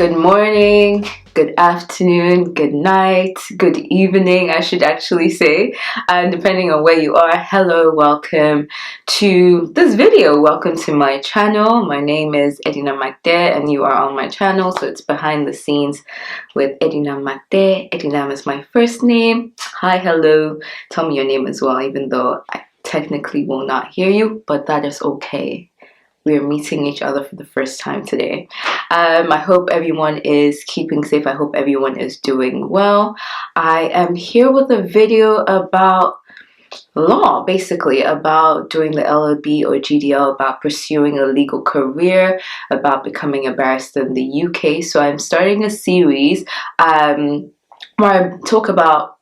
Good morning, good afternoon, good night, good evening, I should actually say, depending on where you are. Hello, welcome to this video. Welcome to my channel. My name is Edinammac-deh and you are on my channel, so it's behind the scenes with Edinammac-deh. Edinam is my first name. Hi, hello. Tell me your name as well, even though I technically will not hear you, but that is okay. We are meeting each other for the first time today. I hope everyone is keeping safe. I hope everyone is doing well. I am here with a video about law, basically about doing the LLB or GDL, about pursuing a legal career, about becoming a barrister in the UK. So I'm starting a series where I talk about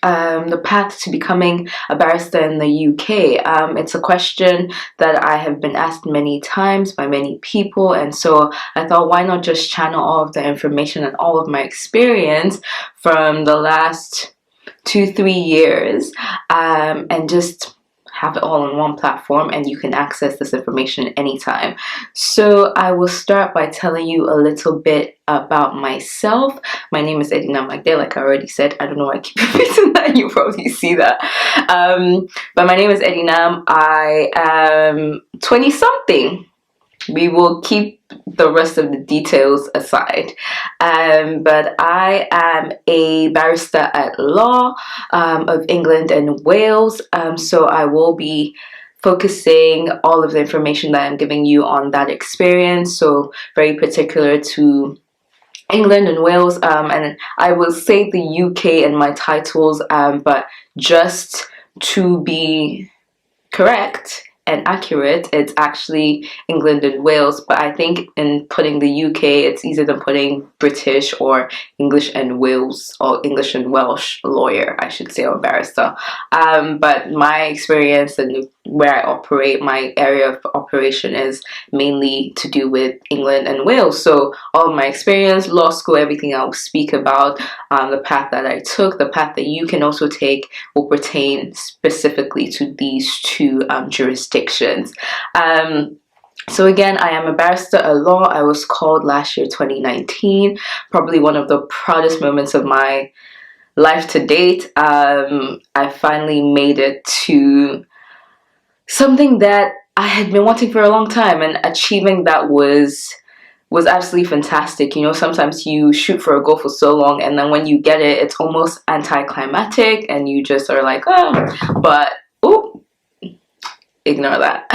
the path to becoming a barrister in the UK. It's a question that I have been asked many times by many people, and so I thought, why not just channel all of the information and all of my experience from the last 2-3 years and just have it all on one platform, and you can access this information anytime. So I will start by telling you a little bit about myself. My name is Edinammac-deh, like I already said. I don't know why I keep repeating that. You probably see that. But my name is Edinam. I am 20 something. We will keep the rest of the details aside. But I am a barrister at law of England and Wales. So I will be focusing all of the information that I'm giving you on that experience. So very particular to England and Wales. And I will say the UK in my titles, but just to be correct and accurate, it's actually England and Wales, but I think in putting the UK, it's easier than putting British or English and Wales, or English and Welsh lawyer, I should say, or barrister. But my experience and where I operate, my area of operation is mainly to do with England and Wales. So all of my experience, law school, everything I will speak about, the path that I took, the path that you can also take, will pertain specifically to these two jurisdictions. So again, I am a barrister at law. I was called last year, 2019, probably one of the proudest moments of my life to date. I finally made it to something that I had been wanting for a long time, and achieving that was absolutely fantastic. You know, sometimes you shoot for a goal for so long, and then when you get it, it's almost anticlimactic, and you just are like, oh, but oh, ignore that.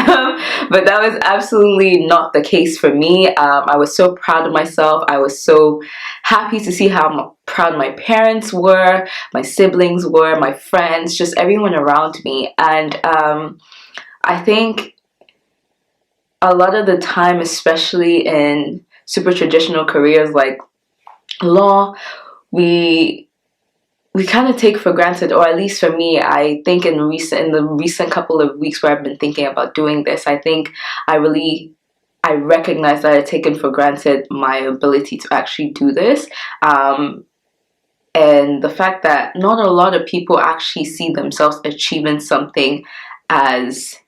But that was absolutely not the case for me. I was so proud of myself. I was so happy to see how proud my parents were, my siblings were, my friends, just everyone around me. And I think a lot of the time, especially in super traditional careers like law, we kind of take for granted, or at least for me, I think in the recent couple of weeks where I've been thinking about doing this, I think I recognize that I've taken for granted my ability to actually do this. And the fact that not a lot of people actually see themselves achieving something as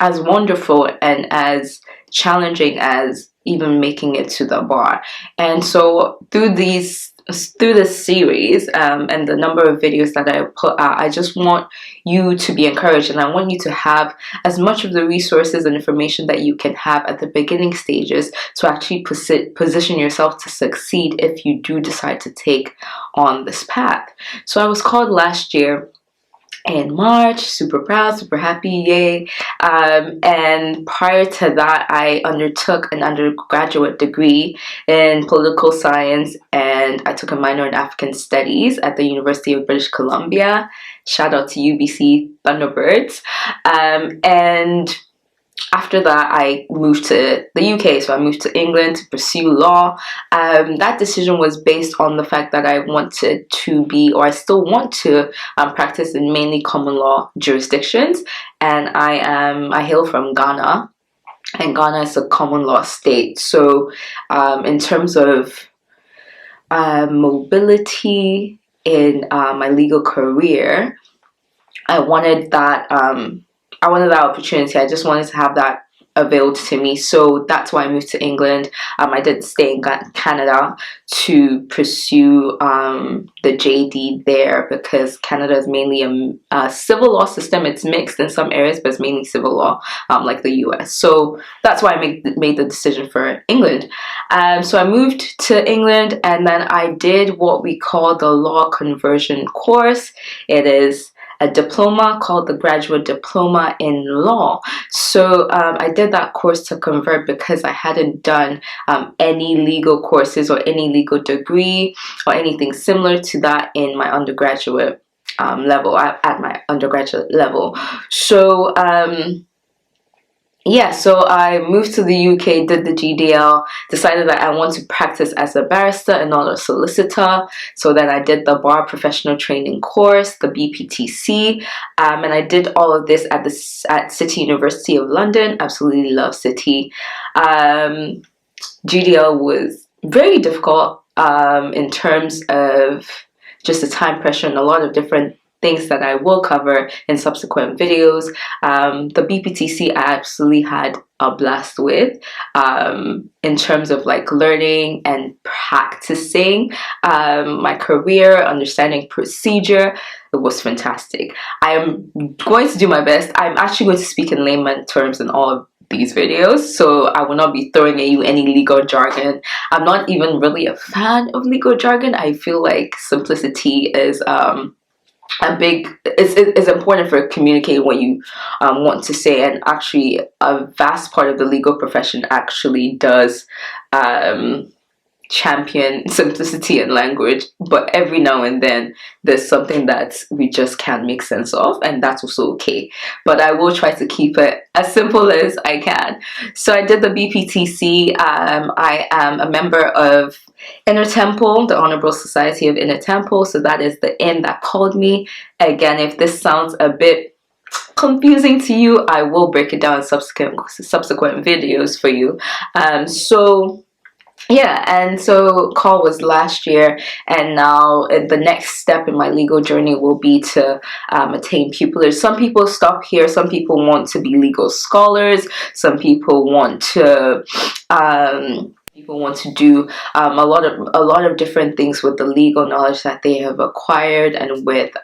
wonderful and as challenging as even making it to the bar. And so through this series and the number of videos that I put out, I just want you to be encouraged, and I want you to have as much of the resources and information that you can have at the beginning stages to actually position yourself to succeed if you do decide to take on this path. So I was called last year in March, super proud, super happy, yay. And prior to that, I undertook an undergraduate degree in political science, and I took a minor in African studies at the University of British Columbia. Shout out to UBC Thunderbirds. And after that, I moved to the UK, so I moved to England to pursue law. That decision was based on the fact that I wanted to be, or I still want to, practice in mainly common law jurisdictions. And I hail from Ghana, and Ghana is a common law state. So in terms of mobility in my legal career, I wanted that opportunity. I just wanted to have that availed to me. So that's why I moved to England. I did stay in Canada to pursue the JD there, because Canada is mainly a civil law system. It's mixed in some areas, but it's mainly civil law, like the US. So that's why I made the decision for England. So I moved to England, and then I did what we call the law conversion course. It is a diploma called the Graduate Diploma in Law. So I did that course to convert, because I hadn't done any legal courses or any legal degree or anything similar to that in my undergraduate level, at my undergraduate level. So yeah, so I moved to the UK, did the GDL, decided that I want to practice as a barrister and not a solicitor. So then I did the Bar Professional Training course, the BPTC, and I did all of this at City University of London. Absolutely love City. GDL was very difficult in terms of just the time pressure and a lot of different things that I will cover in subsequent videos. The BPTC I absolutely had a blast with, in terms of like learning and practicing my career, understanding procedure. It was fantastic. I am going to do my best. I'm actually going to speak in layman terms in all of these videos, so I will not be throwing at you any legal jargon. I'm not even really a fan of legal jargon. I feel like simplicity is it's important for communicating what you want to say, and actually a vast part of the legal profession actually does champion simplicity in language, but every now and then there's something that we just can't make sense of, and that's also okay. But I will try to keep it as simple as I can. So I did the BPTC. I am a member of Inner Temple, the Honorable Society of Inner Temple. So that is the inn that called me. Again, if this sounds a bit confusing to you, I will break it down in subsequent videos for you. So yeah, and so call was last year, and now the next step in my legal journey will be to attain pupillage. Some people stop here. Some people want to be legal scholars. Some people want to do a lot of different things with the legal knowledge that they have acquired and with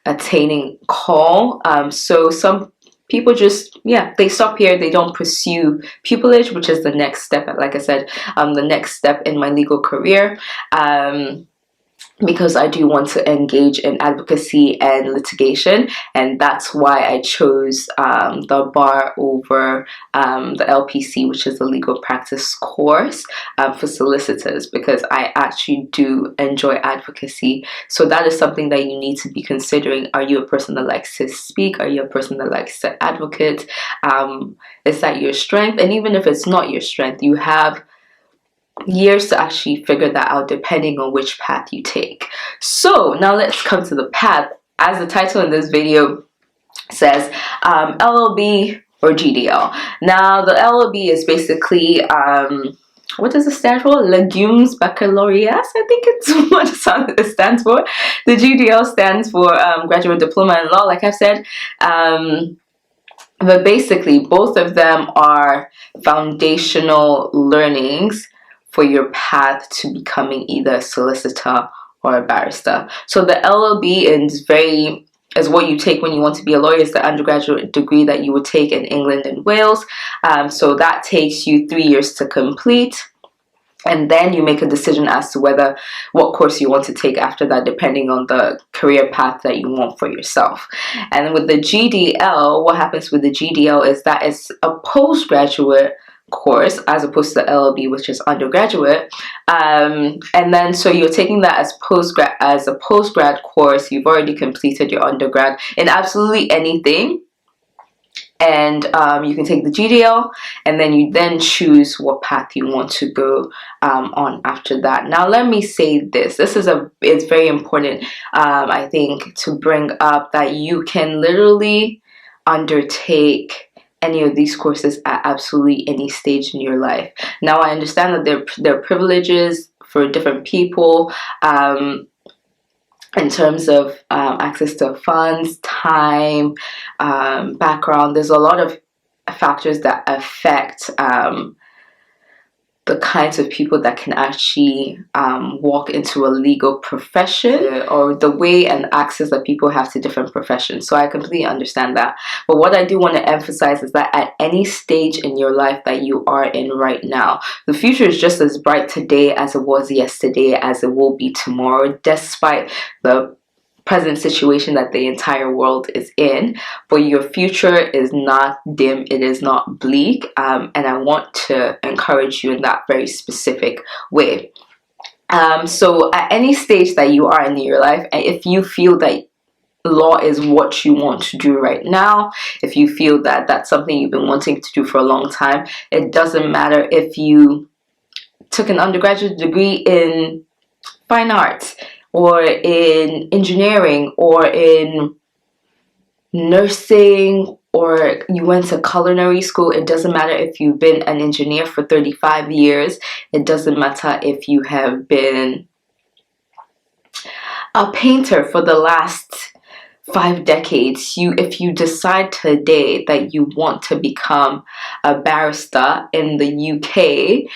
attaining call. So some people just, yeah, they stop here. They don't pursue pupillage, which is the next step, like I said, the next step in my legal career. Because I do want to engage in advocacy and litigation, and that's why I chose the bar over the LPC, which is the legal practice course for solicitors, because I actually do enjoy advocacy. So that is something that you need to be considering. Are you a person that likes to speak? Are you a person that likes to advocate? Is that your strength? And even if it's not your strength, you have years to actually figure that out, depending on which path you take. So now let's come to the path. As the title in this video says, LLB or GDL. Now the LLB is basically what does it stand for? Legumes Baccalaureate, I think it's what it stands for. The GDL stands for Graduate Diploma in Law, like I've said. But basically both of them are foundational learnings for your path to becoming either a solicitor or a barrister. So the LLB is what you take when you want to be a lawyer. It's the undergraduate degree that you would take in England and Wales. So that takes you 3 years to complete. And then you make a decision as to what course you want to take after that, depending on the career path that you want for yourself. And with the GDL, what happens with the GDL is that it's a postgraduate course as opposed to the LLB, which is undergraduate. And then so you're taking that as a postgrad course. You've already completed your undergrad in absolutely anything. And you can take the GDL, and then you choose what path you want to go on after that. Now let me say this. It's very important, I think, to bring up that you can literally undertake any of these courses at absolutely any stage in your life. Now I understand that there are privileges for different people in terms of access to funds, time, background. There's a lot of factors that affect the kinds of people that can actually walk into a legal profession, or the way and access that people have to different professions. So I completely understand that. But what I do want to emphasize is that at any stage in your life that you are in right now, the future is just as bright today as it was yesterday, as it will be tomorrow, despite the present situation that the entire world is in. But your future is not dim, it is not bleak, and I want to encourage you in that very specific way. So at any stage that you are in your life, and if you feel that law is what you want to do right now, if you feel that that's something you've been wanting to do for a long time, it doesn't matter if you took an undergraduate degree in fine arts, or in engineering, or in nursing, or you went to culinary school. It doesn't matter if you've been an engineer for 35 years. It doesn't matter if you have been a painter for the last 5 decades. If you decide today that you want to become a barrister in the UK,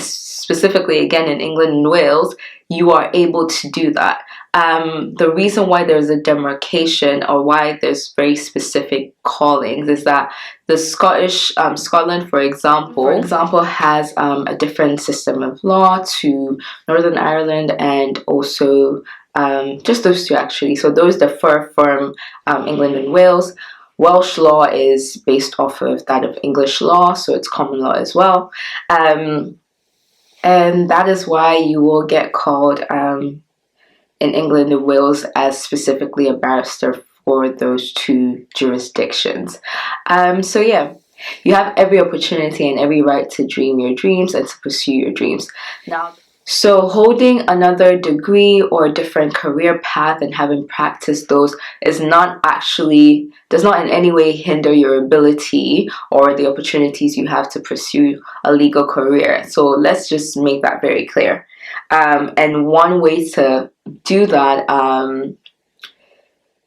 specifically again in England and Wales, you are able to do that. The reason why there's a demarcation, or why there's very specific callings, is that the Scotland, for example, has a different system of law to Northern Ireland, and also just those two actually. So those differ from England and Wales. Welsh law is based off of that of English law, so it's common law as well. And that is why you will get called in England and Wales as specifically a barrister for those two jurisdictions. So yeah, you have every opportunity and every right to dream your dreams and to pursue your dreams. Now, so holding another degree or a different career path and having practiced those does not in any way hinder your ability or the opportunities you have to pursue a legal career. So let's just make that very clear. And one way to do that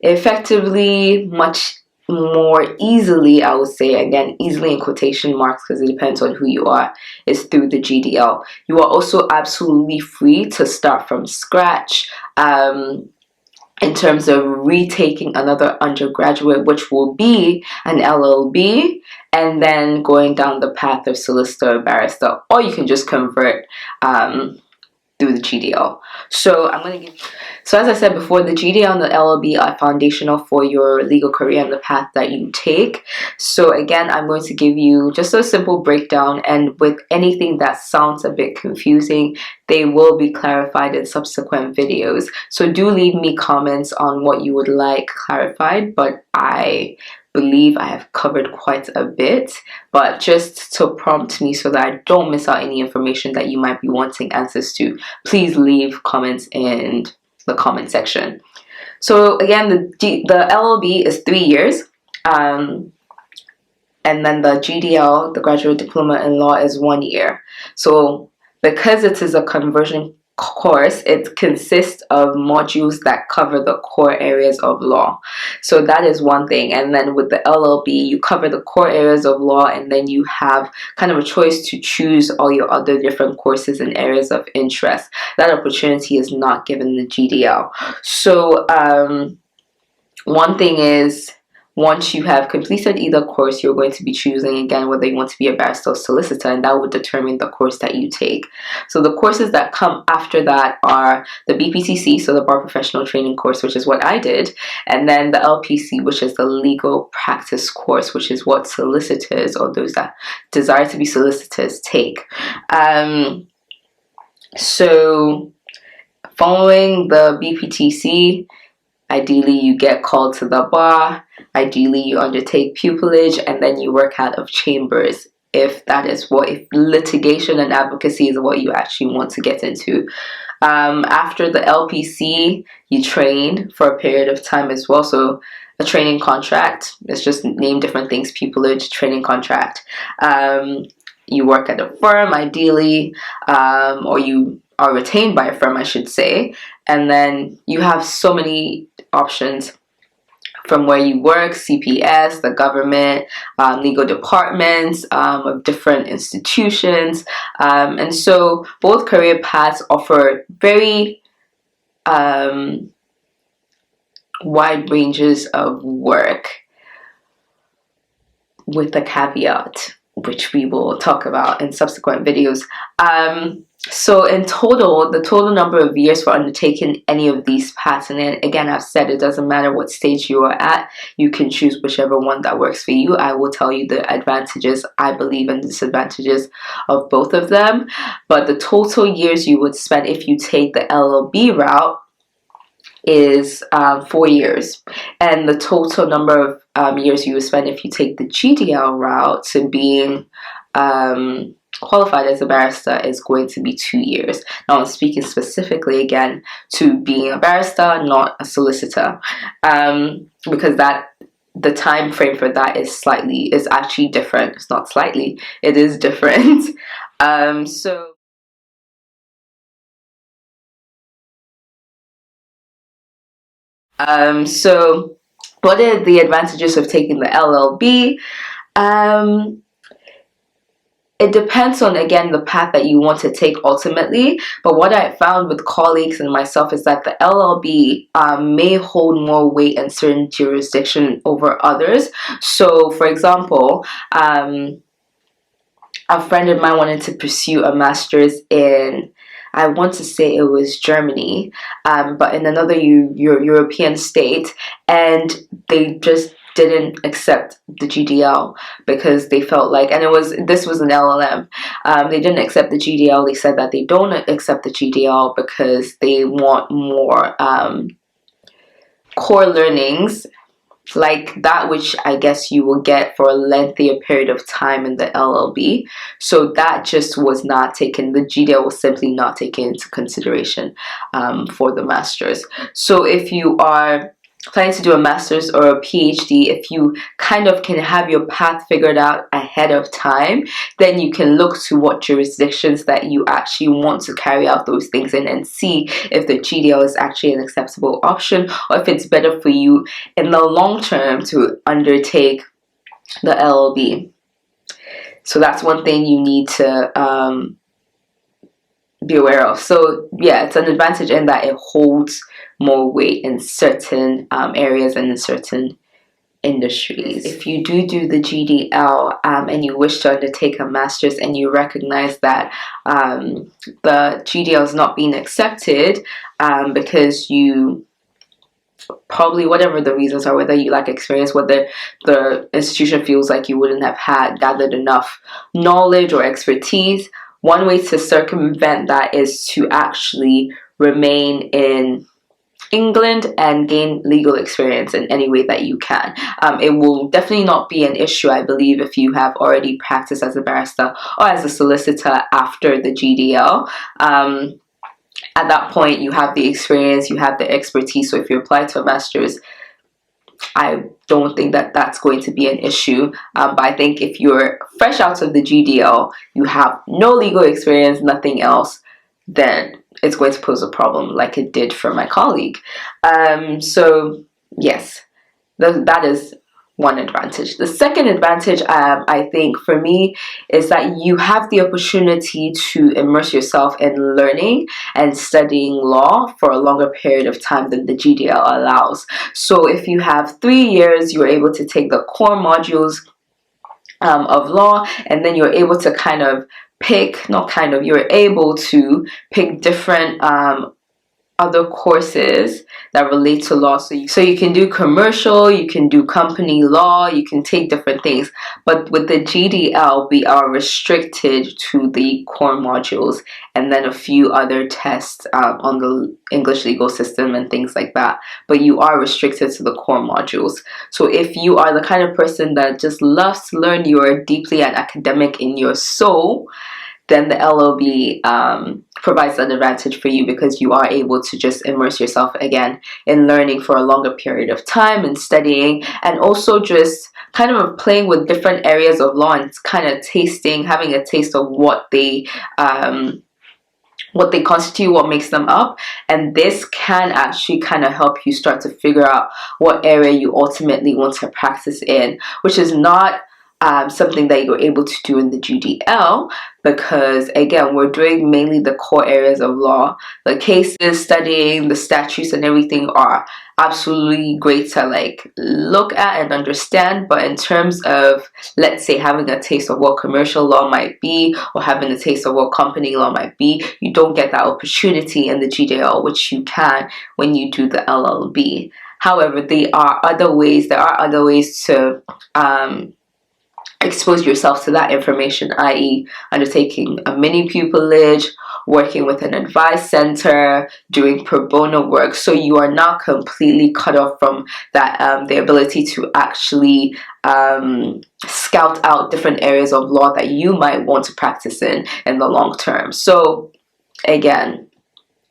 effectively, much more easily, I would say, again, easily in quotation marks because it depends on who you are, is through the GDL. You are also absolutely free to start from scratch in terms of retaking another undergraduate, which will be an LLB, and then going down the path of solicitor or barrister, or you can just convert through the GDL. So as I said before, the GDL and the LLB are foundational for your legal career and the path that you take. So again, I'm going to give you just a simple breakdown, and with anything that sounds a bit confusing, they will be clarified in subsequent videos. So do leave me comments on what you would like clarified, but I believe I have covered quite a bit, but just to prompt me so that I don't miss out any information that you might be wanting answers to, please leave comments in the comment section. So again, the LLB is 3 years, and then the GDL, the Graduate Diploma in Law, is 1 year. So because it is a conversion course, it consists of modules that cover the core areas of law. So that is one thing. And then with the LLB, you cover the core areas of law, and then you have kind of a choice to choose all your other different courses and areas of interest. That opportunity is not given the GDL. So one thing is, once you have completed either course, you're going to be choosing again whether you want to be a barrister or solicitor, and that would determine the course that you take. So the courses that come after that are the BPTC, so the Bar Professional Training course, which is what I did, and then the LPC, which is the Legal Practice course, which is what solicitors or those that desire to be solicitors take. So following the BPTC, ideally you get called to the bar, ideally you undertake pupillage, and then you work out of chambers if litigation and advocacy is what you actually want to get into. After the LPC, you train for a period of time as well. So a training contract, it's just name different things, pupillage, training contract. You work at a firm ideally, or you are retained by a firm, I should say, and then you have so many options from where you work, CPS, the government, legal departments of different institutions. And so both career paths offer very wide ranges of work, with the caveat, which we will talk about in subsequent videos. So in total, the total number of years for undertaking any of these paths, and again, I've said it doesn't matter what stage you are at, you can choose whichever one that works for you. I will tell you the advantages, I believe, and disadvantages of both of them. But the total years you would spend if you take the LLB route is 4 years, and the total number of years you would spend if you take the GDL route to being qualified as a barrister is going to be 2 years. Now I'm speaking specifically again to being a barrister, not a solicitor, because the time frame for that is actually different. It's not slightly, it is different. So what are the advantages of taking the LLB? It depends on, again, the path that you want to take ultimately, but what I found with colleagues and myself is that the LLB may hold more weight in certain jurisdictions over others. So for example, a friend of mine wanted to pursue a master's in, I want to say it was Germany, but in another European state, and they just didn't accept the GDL because they felt like, and this was an LLM, they didn't accept the GDL. They said that they don't accept the GDL because they want more core learnings, like that which I guess you will get for a lengthier period of time in the LLB. So that just was not taken. The GDL was simply not taken into consideration for the masters. So if you are planning to do a master's or a PhD, if you kind of can have your path figured out ahead of time, then you can look to what jurisdictions that you actually want to carry out those things in and see if the GDL is actually an acceptable option, or if it's better for you in the long term to undertake the LLB. So that's one thing you need to be aware of. So yeah, it's an advantage in that it holds more weight in certain areas and in certain industries. If you do the GDL and you wish to undertake a master's and you recognize that the GDL is not being accepted because you probably, whatever the reasons are, whether you lack experience, whether the institution feels like you wouldn't have gathered enough knowledge or expertise, one way to circumvent that is to actually remain in England and gain legal experience in any way that you can. It will definitely not be an issue, I believe, if you have already practiced as a barrister or as a solicitor after the GDL. At that point, you have the experience, you have the expertise. So if you apply to a master's, I don't think that that's going to be an issue. But I think if you're fresh out of the GDL, you have no legal experience, nothing else, then it's going to pose a problem like it did for my colleague. So yes, that is one advantage. The second advantage, I think for me, is that you have the opportunity to immerse yourself in learning and studying law for a longer period of time than the GDL allows. So if you have 3 years, you're able to take the core modules of law, and then you're able to you're able to pick different other courses that relate to law. So you can do commercial, you can do company law, you can take different things. But with the GDL, we are restricted to the core modules and then a few other tests on the English legal system and things like that. But you are restricted to the core modules. So if you are the kind of person that just loves to learn, you are deeply an academic in your soul, then the LLB provides an advantage for you because you are able to just immerse yourself again in learning for a longer period of time and studying, and also just kind of playing with different areas of law and kind of having a taste of what they what they constitute, what makes them up, and this can actually kind of help you start to figure out what area you ultimately want to practice in, which is not something that you're able to do in the GDL, because again, we're doing mainly the core areas of law. The cases, studying the statutes and everything are absolutely great to like look at and understand, but in terms of, let's say, having a taste of what commercial law might be or having a taste of what company law might be, you don't get that opportunity in the GDL, which you can when you do the LLB. However, there are other ways to expose yourself to that information, i.e. undertaking a mini pupillage, working with an advice center, doing pro bono work, so you are not completely cut off from that the ability to actually scout out different areas of law that you might want to practice in the long term. So again,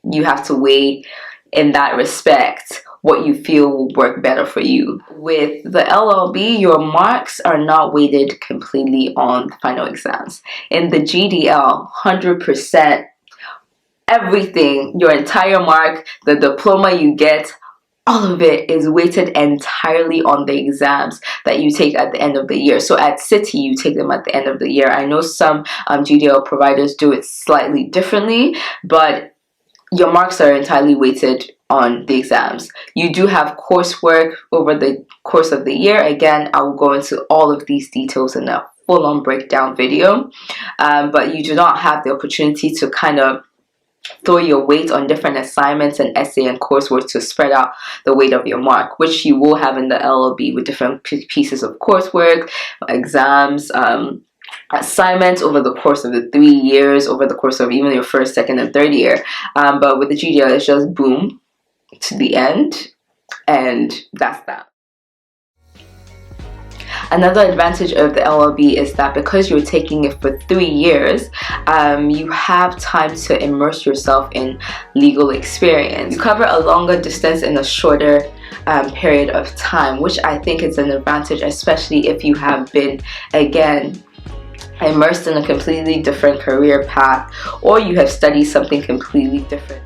you have to weigh in that respect what you feel will work better for you. With the LLB, your marks are not weighted completely on the final exams. In the GDL, 100%, everything, your entire mark, the diploma you get, all of it is weighted entirely on the exams that you take at the end of the year. So at City, you take them at the end of the year. I know some GDL providers do it slightly differently, but your marks are entirely weighted on the exams. You do have coursework over the course of the year. Again, I will go into all of these details in a full-on breakdown video, but you do not have the opportunity to kind of throw your weight on different assignments and essay and coursework to spread out the weight of your mark, which you will have in the LLB with different pieces of coursework, exams, assignments over the course of the 3 years, over the course of even your first, second, and third year. But with the GDL, it's just boom to the end, and that's that. Another advantage of the LLB is that because you're taking it for 3 years, you have time to immerse yourself in legal experience. You cover a longer distance in a shorter period of time, which I think is an advantage, especially if you have been, again, immersed in a completely different career path, or you have studied something completely different.